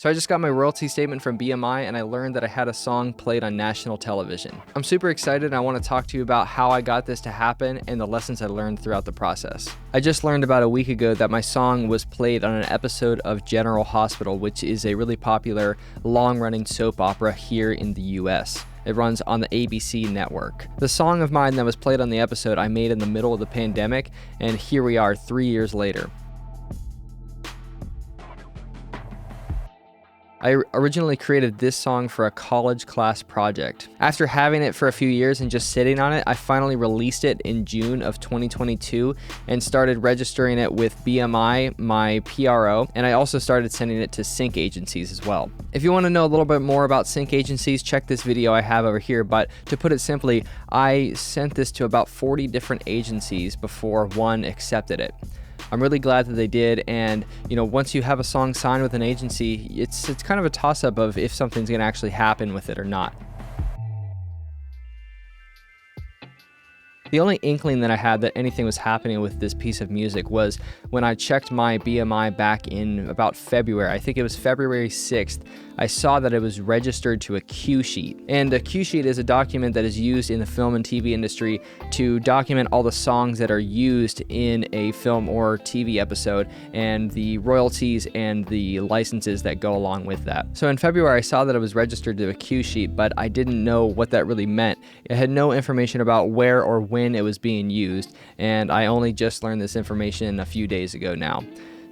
So I just got my royalty statement from BMI and I learned that I had a song played on national television. I'm super excited and I want to talk to you about how I got this to happen and the lessons I learned throughout the process. I just learned about a week ago that my song was played on an episode of General Hospital, which is a really popular long-running soap opera here in the US. It runs on the ABC network. The song of mine that was played on the episode I made in the middle of the pandemic, and here we are 3 years later. I originally created this song for a college class project. After having it for a few years and just sitting on it, I finally released it in June of 2022 and started registering it with BMI, my PRO, and I also started sending it to sync agencies as well. If you want to know a little bit more about sync agencies, check this video I have over here, but to put it simply, I sent this to about 40 different agencies before one accepted it. I'm really glad that they did, and once you have a song signed with an agency, it's kind of a toss-up of if something's going to actually happen with it or not. The only inkling that I had that anything was happening with this piece of music was when I checked my BMI back in about February. I think it was February 6th. I saw that it was registered to a Q sheet. And a Q sheet is a document that is used in the film and TV industry to document all the songs that are used in a film or TV episode and the royalties and the licenses that go along with that. So in February, I saw that it was registered to a Q sheet, but I didn't know what that really meant. It had no information about where or when it was being used, and I only just learned this information a few days ago now.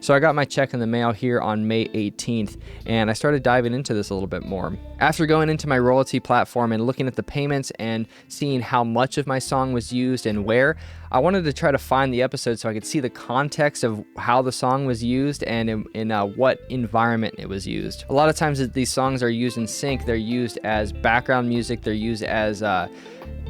So I got my check in the mail here on May 18th, and I started diving into this a little bit more. After going into my royalty platform and looking at the payments and seeing how much of my song was used and where, I wanted to try to find the episode so I could see the context of how the song was used and in what environment it was used. A lot of times that these songs are used in sync, they're used as background music, they're used as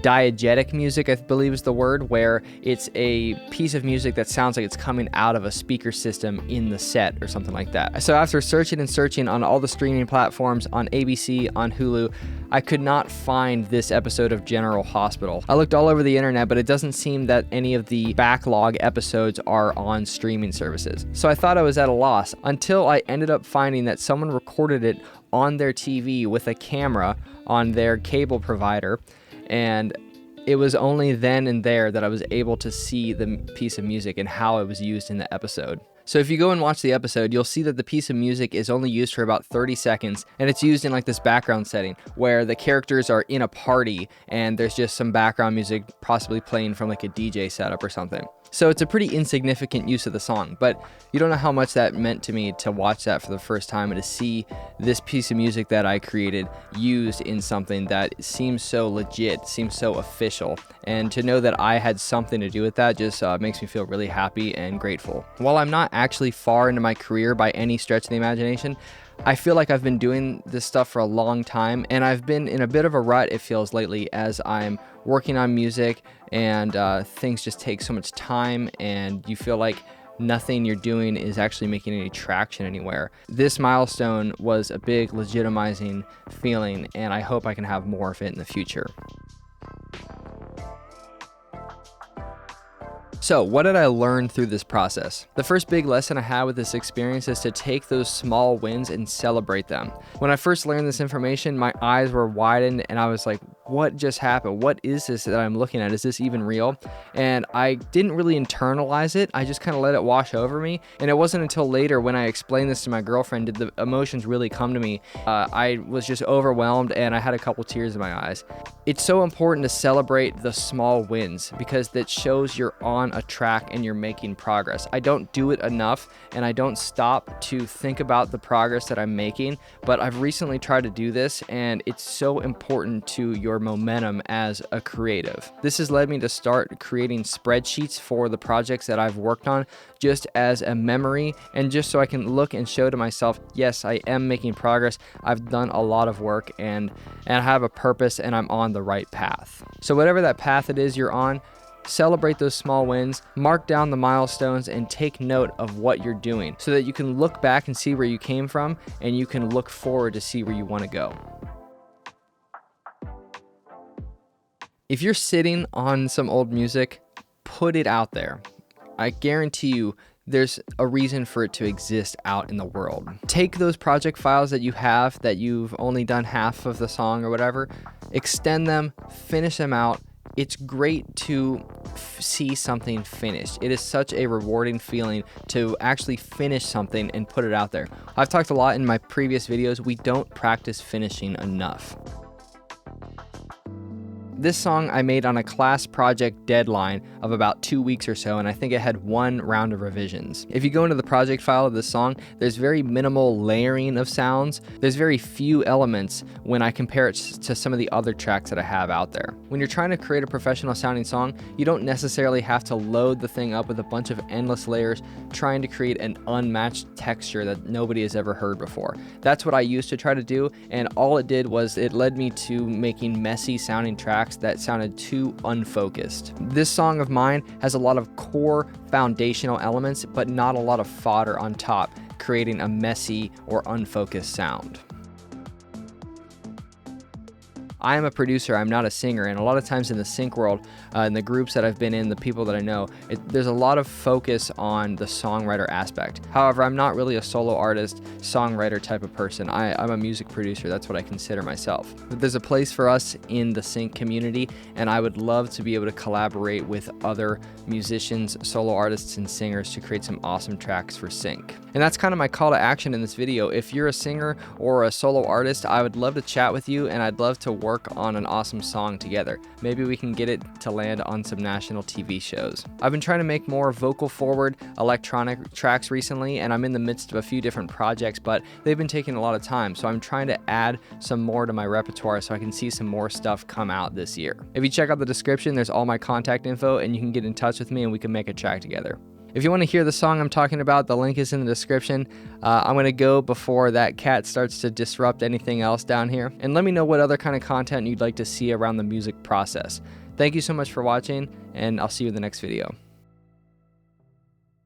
diegetic music, I believe is the word, where it's a piece of music that sounds like it's coming out of a speaker system in the set or something like that. So after searching and searching on all the streaming platforms, on ABC, on Hulu, I could not find this episode of General Hospital. I looked all over the internet, but it doesn't seem that any of the backlog episodes are on streaming services. So I thought I was at a loss until I ended up finding that someone recorded it on their TV with a camera on their cable provider. And it was only then and there that I was able to see the piece of music and how it was used in the episode. So if you go and watch the episode, you'll see that the piece of music is only used for about 30 seconds, and it's used in like this background setting where the characters are in a party and there's just some background music possibly playing from like a DJ setup or something. So it's a pretty insignificant use of the song, but you don't know how much that meant to me to watch that for the first time and to see this piece of music that I created used in something that seems so legit, seems so official. And to know that I had something to do with that just makes me feel really happy and grateful. While I'm not actually far into my career by any stretch of the imagination, I feel like I've been doing this stuff for a long time, and I've been in a bit of a rut, it feels lately, as I'm working on music and things just take so much time and you feel like nothing you're doing is actually making any traction anywhere. This milestone was a big legitimizing feeling, and I hope I can have more of it in the future. So what did I learn through this process? The first big lesson I had with this experience is to take those small wins and celebrate them. When I first learned this information, my eyes were widened and I was like, what just happened? What is this that I'm looking at? Is this even real? And I didn't really internalize it. I just kind of let it wash over me. And it wasn't until later when I explained this to my girlfriend did the emotions really come to me. I was just overwhelmed and I had a couple tears in my eyes. It's so important to celebrate the small wins because that shows you're on a track and you're making progress. I don't do it enough and I don't stop to think about the progress that I'm making, but I've recently tried to do this and it's so important to your momentum as a creative. This has led me to start creating spreadsheets for the projects that I've worked on just as a memory and just so I can look and show to myself, yes, I am making progress. I've done a lot of work and I have a purpose and I'm on the right path. So whatever that path it is you're on, celebrate those small wins, mark down the milestones, and take note of what you're doing so that you can look back and see where you came from and you can look forward to see where you want to go. If you're sitting on some old music, put it out there. I guarantee you there's a reason for it to exist out in the world. Take those project files that you have that you've only done half of the song or whatever, extend them, finish them out. It's great to see something finished. It is such a rewarding feeling to actually finish something and put it out there. I've talked a lot in my previous videos, we don't practice finishing enough. This song I made on a class project deadline of about 2 weeks or so, and I think it had 1 round of revisions. If you go into the project file of this song, there's very minimal layering of sounds. There's very few elements when I compare it to some of the other tracks that I have out there. When you're trying to create a professional sounding song, you don't necessarily have to load the thing up with a bunch of endless layers trying to create an unmatched texture that nobody has ever heard before. That's what I used to try to do, and all it did was it led me to making messy sounding tracks that sounded too unfocused. This song of mine has a lot of core foundational elements, but not a lot of fodder on top, creating a messy or unfocused sound. I am a producer, I'm not a singer, and a lot of times in the sync world, in the groups that I've been in, the people that I know, there's a lot of focus on the songwriter aspect. However, I'm not really a solo artist, songwriter type of person. I'm a music producer, that's what I consider myself. But there's a place for us in the sync community, and I would love to be able to collaborate with other musicians, solo artists, and singers to create some awesome tracks for sync. And that's kind of my call to action in this video. If you're a singer or a solo artist, I would love to chat with you, and I'd love to work on an awesome song together. Maybe we can get it to land on some national TV shows. I've been trying to make more vocal forward electronic tracks recently, and I'm in the midst of a few different projects, but they've been taking a lot of time, so I'm trying to add some more to my repertoire so I can see some more stuff come out this year. If you check out the description, there's all my contact info, and you can get in touch with me and we can make a track together. If you want to hear the song I'm talking about, the link is in the description. I'm going to go before that cat starts to disrupt anything else down here. And let me know what other kind of content you'd like to see around the music process. Thank you so much for watching, and I'll see you in the next video.